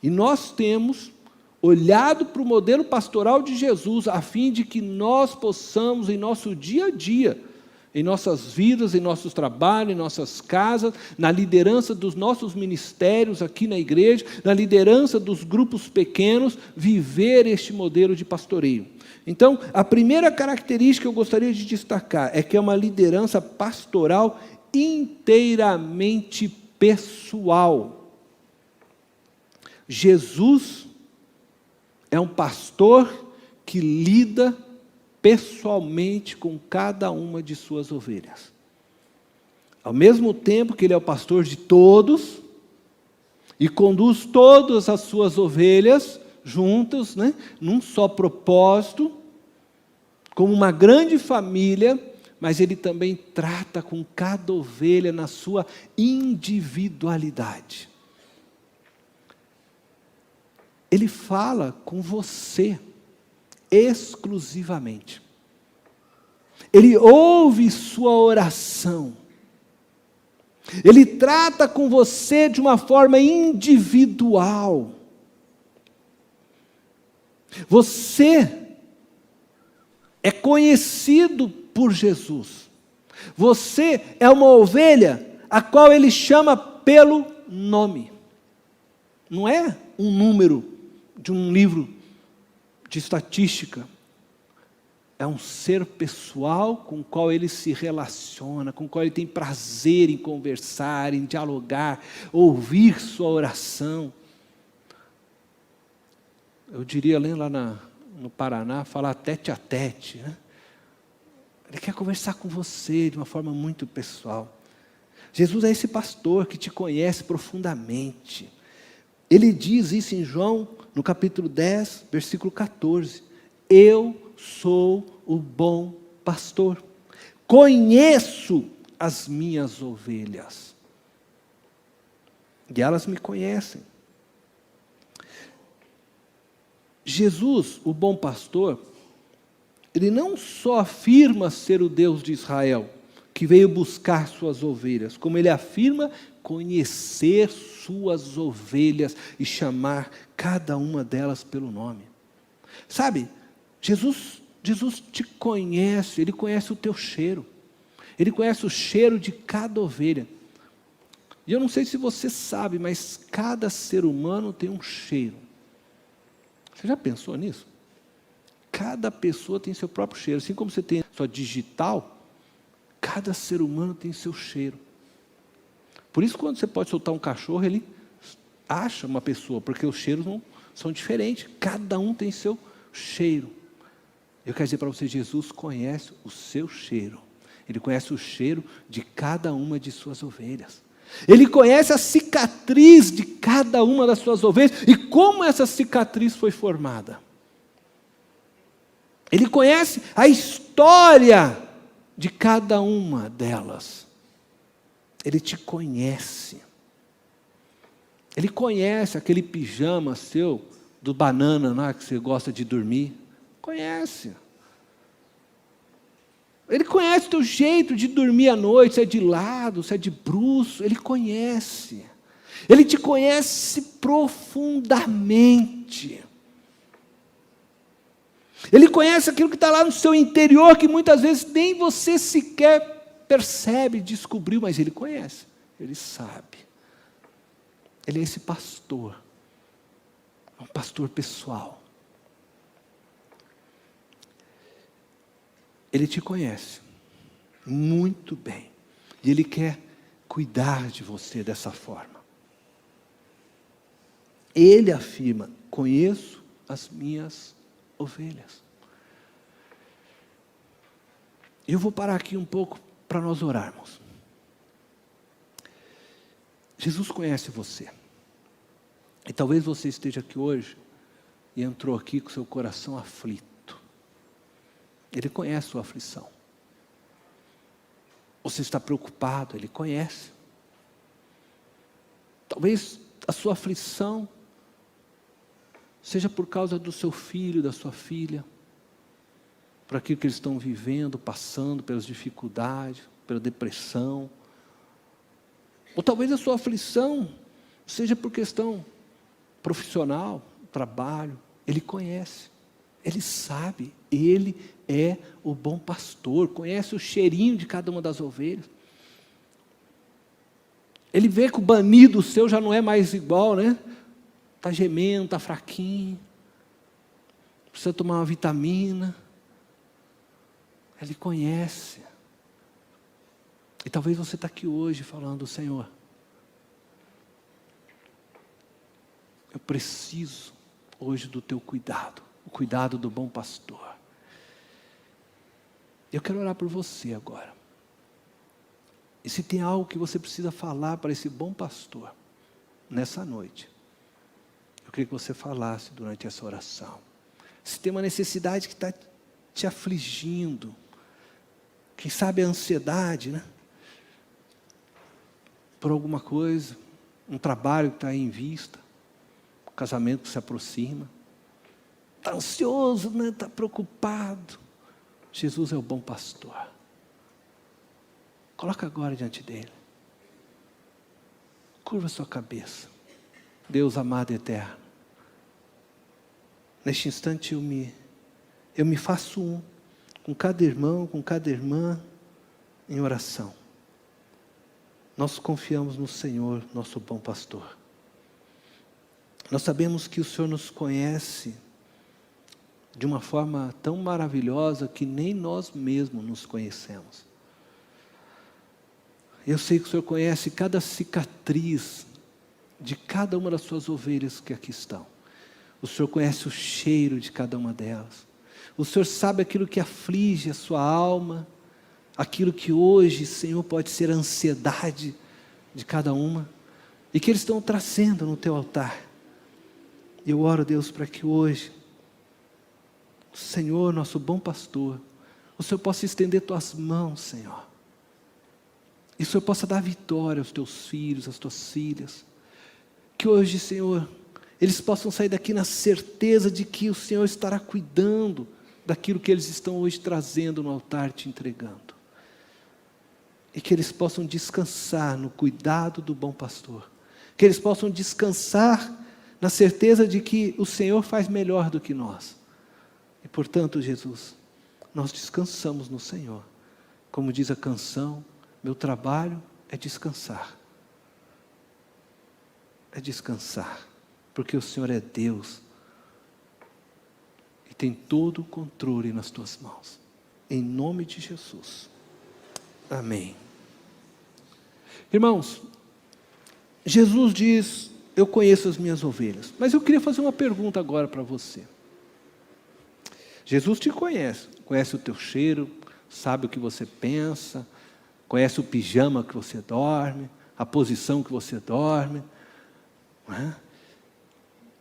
E nós temos olhado para o modelo pastoral de Jesus, a fim de que nós possamos, em nosso dia a dia, em nossas vidas, em nossos trabalhos, em nossas casas, na liderança dos nossos ministérios aqui na igreja, na liderança dos grupos pequenos, viver este modelo de pastoreio. Então, a primeira característica que eu gostaria de destacar é que é uma liderança pastoral inteiramente pessoal. Jesus é um pastor que lida pessoalmente com cada uma de suas ovelhas. Ao mesmo tempo que ele é o pastor de todos, e conduz todas as suas ovelhas juntas, num só propósito, como uma grande família, mas ele também trata com cada ovelha na sua individualidade. Ele fala com você exclusivamente. Ele ouve sua oração. Ele trata com você de uma forma individual. Você é conhecido por Jesus. Você é uma ovelha a qual ele chama pelo nome. Não é um número de um livro de estatística. É um ser pessoal com o qual ele se relaciona, com o qual ele tem prazer em conversar, em dialogar, ouvir sua oração. Eu diria lá no Paraná, falar tete a tete. Ele quer conversar com você de uma forma muito pessoal. Jesus é esse pastor que te conhece profundamente. Ele diz isso em João, no capítulo 10, versículo 14. Eu sou o bom pastor. Conheço as minhas ovelhas. E elas me conhecem. Jesus, o bom pastor, ele não só afirma ser o Deus de Israel, que veio buscar suas ovelhas, como ele afirma conhecer suas ovelhas e chamar cada uma delas pelo nome. Sabe, Jesus te conhece, ele conhece o teu cheiro, ele conhece o cheiro de cada ovelha. E eu não sei se você sabe, mas cada ser humano tem um cheiro. Você já pensou nisso? Cada pessoa tem seu próprio cheiro, assim como você tem sua digital, cada ser humano tem seu cheiro. Por isso, quando você pode soltar um cachorro, ele acha uma pessoa, porque os cheiros não são diferentes, cada um tem seu cheiro. Eu quero dizer para você, Jesus conhece o seu cheiro, ele conhece o cheiro de cada uma de suas ovelhas, ele conhece a cicatriz de cada uma das suas ovelhas, e como essa cicatriz foi formada. Ele conhece a história de cada uma delas. Ele te conhece. Ele conhece aquele pijama seu, do banana, que você gosta de dormir. Conhece. Ele conhece o teu jeito de dormir à noite, se é de lado, se é de bruço. Ele conhece. Ele te conhece profundamente. Ele conhece aquilo que está lá no seu interior, que muitas vezes nem você sequer percebe, descobriu, mas ele conhece, ele sabe. Ele é esse pastor, um pastor pessoal. Ele te conhece muito bem, e ele quer cuidar de você dessa forma. Ele afirma: conheço as minhas ovelhas. Eu vou parar aqui um pouco para nós orarmos. Jesus conhece você. E talvez você esteja aqui hoje e entrou aqui com seu coração aflito. Ele conhece a sua aflição. Você está preocupado, ele conhece. Talvez a sua aflição seja por causa do seu filho, da sua filha, por aquilo que eles estão vivendo, passando pelas dificuldades, pela depressão. Ou talvez a sua aflição seja por questão profissional, trabalho, Ele conhece, Ele sabe, Ele é o bom pastor, conhece o cheirinho de cada uma das ovelhas. Ele vê que o banido seu já não é mais igual, né? Está gemendo, está fraquinho, precisa tomar uma vitamina. Ele conhece. E talvez você está aqui hoje falando: Senhor, eu preciso hoje do teu cuidado, o cuidado do bom pastor. Eu quero orar por você agora. E se tem algo que você precisa falar para esse bom pastor, nessa noite, eu queria que você falasse durante essa oração. Se tem uma necessidade que está te afligindo, quem sabe a ansiedade, né? Por alguma coisa, um trabalho que está aí em vista, um casamento que se aproxima, está ansioso, né? Está preocupado. Jesus é o bom pastor. Coloca agora diante dele. Curva sua cabeça. Deus amado e eterno, neste instante eu me faço um com cada irmão, com cada irmã, em oração. Nós confiamos no Senhor, nosso bom pastor. Nós sabemos que o Senhor nos conhece de uma forma tão maravilhosa que nem nós mesmos nos conhecemos. Eu sei que o Senhor conhece cada cicatriz de cada uma das suas ovelhas que aqui estão. O Senhor conhece o cheiro de cada uma delas. O Senhor sabe aquilo que aflige a sua alma, aquilo que hoje, Senhor, pode ser a ansiedade de cada uma, e que eles estão trazendo no teu altar. Eu oro, Deus, para que hoje, o Senhor, nosso bom pastor, o Senhor possa estender tuas mãos, Senhor, e o Senhor possa dar vitória aos teus filhos, às tuas filhas. Que hoje, Senhor, eles possam sair daqui na certeza de que o Senhor estará cuidando daquilo que eles estão hoje trazendo no altar, te entregando. E que eles possam descansar no cuidado do bom pastor. Que eles possam descansar na certeza de que o Senhor faz melhor do que nós. E portanto, Jesus, nós descansamos no Senhor. Como diz a canção, meu trabalho é descansar. É descansar, porque o Senhor é Deus e tem todo o controle nas tuas mãos. Em nome de Jesus. Amém. Irmãos, Jesus diz: eu conheço as minhas ovelhas. Mas eu queria fazer uma pergunta agora para você. Jesus te conhece, conhece o teu cheiro, sabe o que você pensa, conhece o pijama que você dorme, a posição que você dorme. Não é?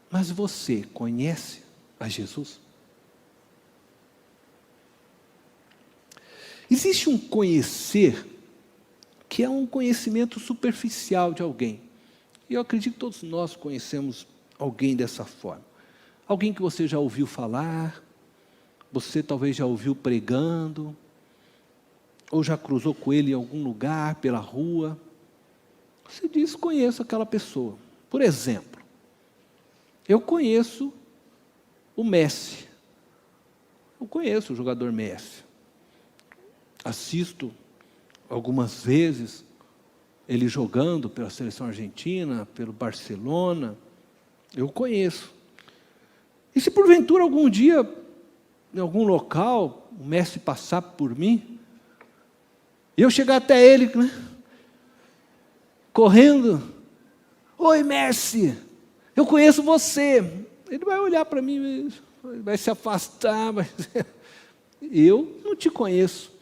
Mas você conhece a Jesus? Existe um conhecer que é um conhecimento superficial de alguém. E eu acredito que todos nós conhecemos alguém dessa forma. Alguém que você já ouviu falar, você talvez já ouviu pregando, ou já cruzou com ele em algum lugar, pela rua. Você diz: conheço aquela pessoa. Por exemplo, eu conheço o Messi. Eu conheço o jogador Messi. Assisto algumas vezes ele jogando pela seleção argentina, pelo Barcelona. Eu conheço. E se porventura algum dia, em algum local, o Messi passar por mim, e eu chegar até ele, né, correndo: oi Messi, eu conheço você. Ele vai olhar para mim, vai se afastar, mas eu não te conheço.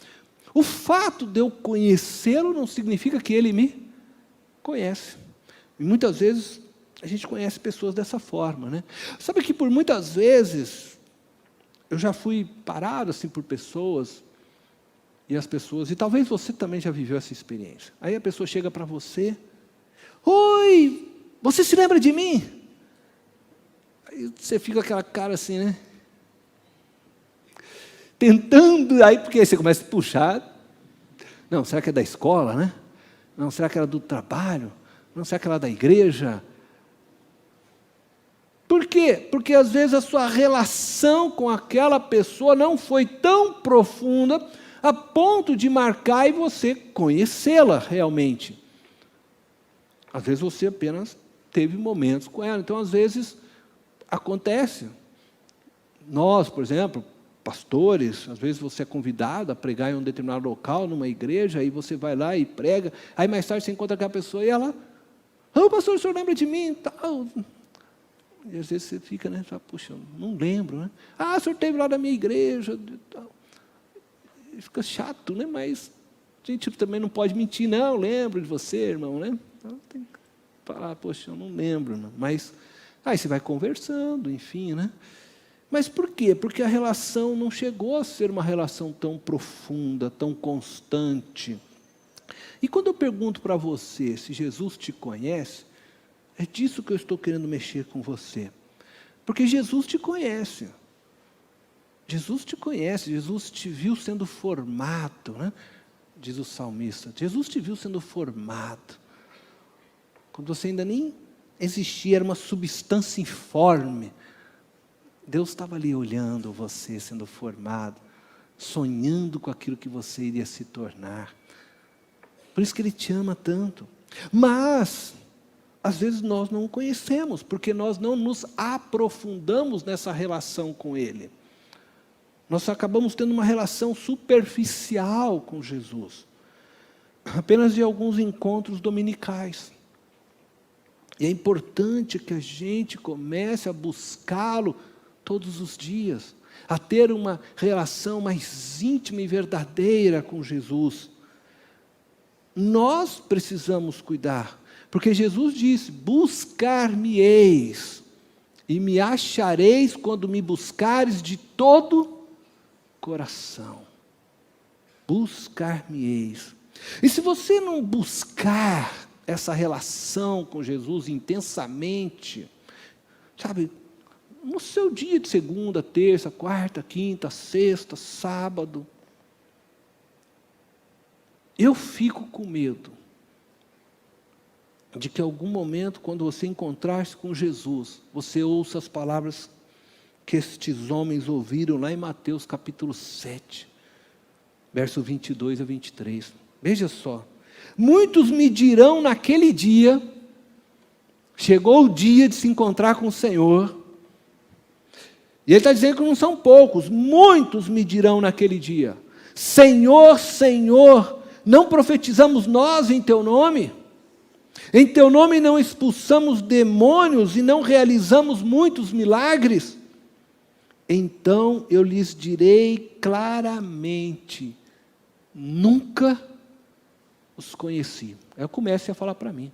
O fato de eu conhecê-lo não significa que ele me conhece. E muitas vezes a gente conhece pessoas dessa forma, né? Sabe que por muitas vezes eu já fui parado assim por pessoas, e as pessoas, e talvez você também já viveu essa experiência. Aí a pessoa chega para você: oi, você se lembra de mim? Aí você fica com aquela cara assim, né? Tentando, aí porque você começa a puxar. Não, será que é da escola, né? Não, será que era do trabalho? Não, será que era da igreja? quê? Porque às vezes a sua relação com aquela pessoa não foi tão profunda a ponto de marcar e você conhecê-la realmente. Às vezes você apenas teve momentos com ela. Então, às vezes, acontece. Nós, por exemplo, pastores, às vezes você é convidado a pregar em um determinado local, numa igreja, aí você vai lá e prega, aí mais tarde você encontra aquela pessoa e ela, pastor, o senhor lembra de mim? Tal. E às vezes você fica, né, puxa, não lembro, né? O senhor esteve lá na minha igreja, tal. E fica chato, né? Mas a gente também não pode mentir, não, eu lembro de você, irmão, né? Então tem que falar, poxa, eu não lembro, não. Mas aí você vai conversando, enfim, né? Mas por quê? Porque a relação não chegou a ser uma relação tão profunda, tão constante. E quando eu pergunto para você se Jesus te conhece, é disso que eu estou querendo mexer com você. Porque Jesus te conhece. Jesus te conhece, Jesus te viu sendo formado, né? Diz o salmista. Jesus te viu sendo formado. Quando você ainda nem existia, era uma substância informe. Deus estava ali olhando você sendo formado, sonhando com aquilo que você iria se tornar. Por isso que Ele te ama tanto. Mas, às vezes nós não o conhecemos, porque nós não nos aprofundamos nessa relação com Ele. Nós acabamos tendo uma relação superficial com Jesus, apenas de alguns encontros dominicais. E é importante que a gente comece a buscá-lo todos os dias, a ter uma relação mais íntima e verdadeira com Jesus. Nós precisamos cuidar, porque Jesus disse, buscar-me-eis, e me achareis quando me buscares de todo coração. Buscar-me-eis. E se você não buscar essa relação com Jesus intensamente, sabe, no seu dia de segunda, terça, quarta, quinta, sexta, sábado, eu fico com medo de que em algum momento, quando você encontrar-se com Jesus, você ouça as palavras que estes homens ouviram lá em Mateus capítulo 7, verso 22 a 23. Veja só. Muitos me dirão naquele dia, chegou o dia de se encontrar com o Senhor, e Ele está dizendo que não são poucos, muitos me dirão naquele dia, Senhor, Senhor, não profetizamos nós em Teu nome? Em Teu nome não expulsamos demônios e não realizamos muitos milagres? Então eu lhes direi claramente, nunca os conheci. Aí eu começo a falar para mim.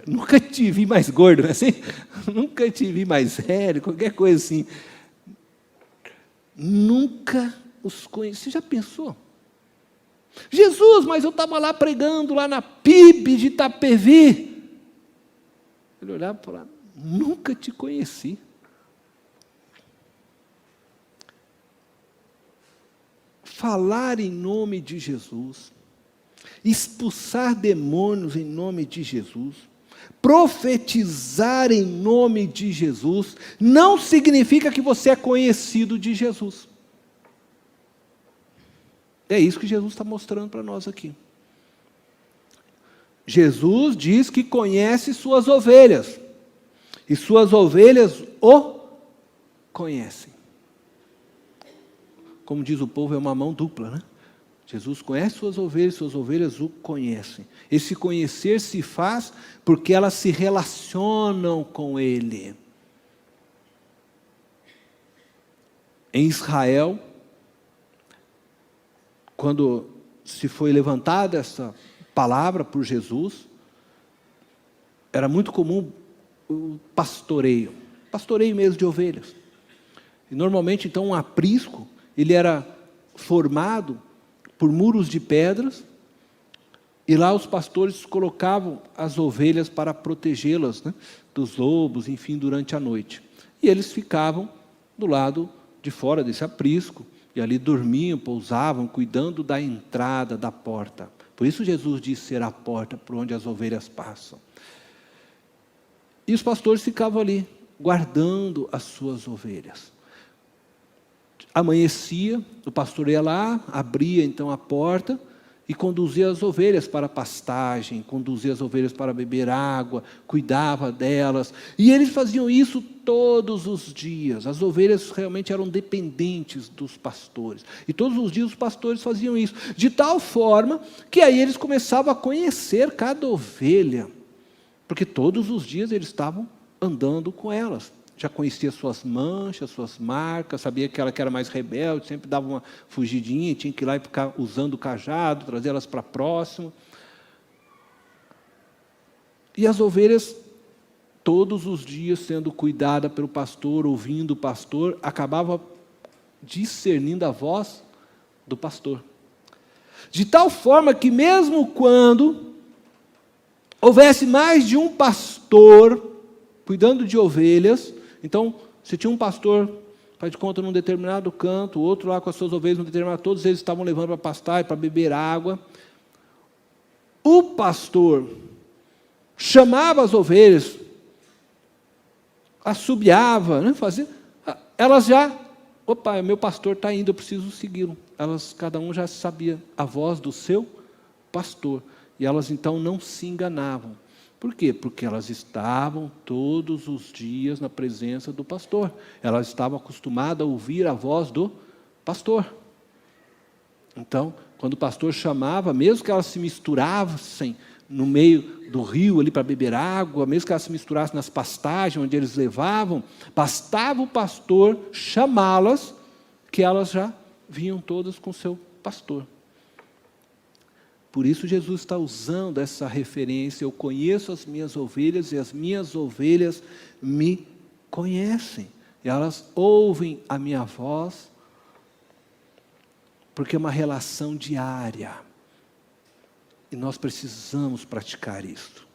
Nunca te vi mais gordo, não é assim? Nunca te vi mais sério, qualquer coisa assim. Nunca os conheci. Você já pensou? Jesus, mas eu estava lá pregando, lá na PIB de Itapevi. Ele olhava e falava, nunca te conheci. Falar em nome de Jesus, expulsar demônios em nome de Jesus, profetizar em nome de Jesus, não significa que você é conhecido de Jesus. É isso que Jesus está mostrando para nós aqui. Jesus diz que conhece suas ovelhas, e suas ovelhas o conhecem. Como diz o povo, é uma mão dupla, né? Jesus conhece suas ovelhas o conhecem. Esse conhecer se faz porque elas se relacionam com Ele. Em Israel, quando se foi levantada essa palavra por Jesus, era muito comum o pastoreio mesmo de ovelhas. E normalmente, então, um aprisco, ele era formado por muros de pedras, e lá os pastores colocavam as ovelhas para protegê-las, né, dos lobos, enfim, durante a noite. E eles ficavam do lado de fora desse aprisco, e ali dormiam, pousavam, cuidando da entrada da porta. Por isso Jesus disse ser a porta por onde as ovelhas passam. E os pastores ficavam ali, guardando as suas ovelhas. Amanhecia, o pastor ia lá, abria então a porta e conduzia as ovelhas para a pastagem, conduzia as ovelhas para beber água, cuidava delas. E eles faziam isso todos os dias. As ovelhas realmente eram dependentes dos pastores. E todos os dias os pastores faziam isso. De tal forma que aí eles começavam a conhecer cada ovelha. Porque todos os dias eles estavam andando com elas. Já conhecia suas manchas, suas marcas, sabia que ela que era mais rebelde, sempre dava uma fugidinha, tinha que ir lá e ficar usando o cajado, trazer elas para próximo. E as ovelhas, todos os dias sendo cuidadas pelo pastor, ouvindo o pastor, acabava discernindo a voz do pastor. De tal forma que mesmo quando houvesse mais de um pastor cuidando de ovelhas, então, se tinha um pastor, faz de conta, num determinado canto, o outro lá com as suas ovelhas, num determinado, todos eles estavam levando para pastar e para beber água. O pastor chamava as ovelhas, assobiava, né, fazia, elas já, opa, meu pastor está indo, eu preciso segui-lo. Elas, cada um já sabia a voz do seu pastor, e elas então não se enganavam. Por quê? Porque elas estavam todos os dias na presença do pastor. Elas estavam acostumadas a ouvir a voz do pastor. Então, quando o pastor chamava, mesmo que elas se misturassem no meio do rio ali para beber água, mesmo que elas se misturassem nas pastagens onde eles levavam, bastava o pastor chamá-las, que elas já vinham todas com o seu pastor. Por isso Jesus está usando essa referência, eu conheço as minhas ovelhas e as minhas ovelhas me conhecem. E elas ouvem a minha voz, porque é uma relação diária. E nós precisamos praticar isso.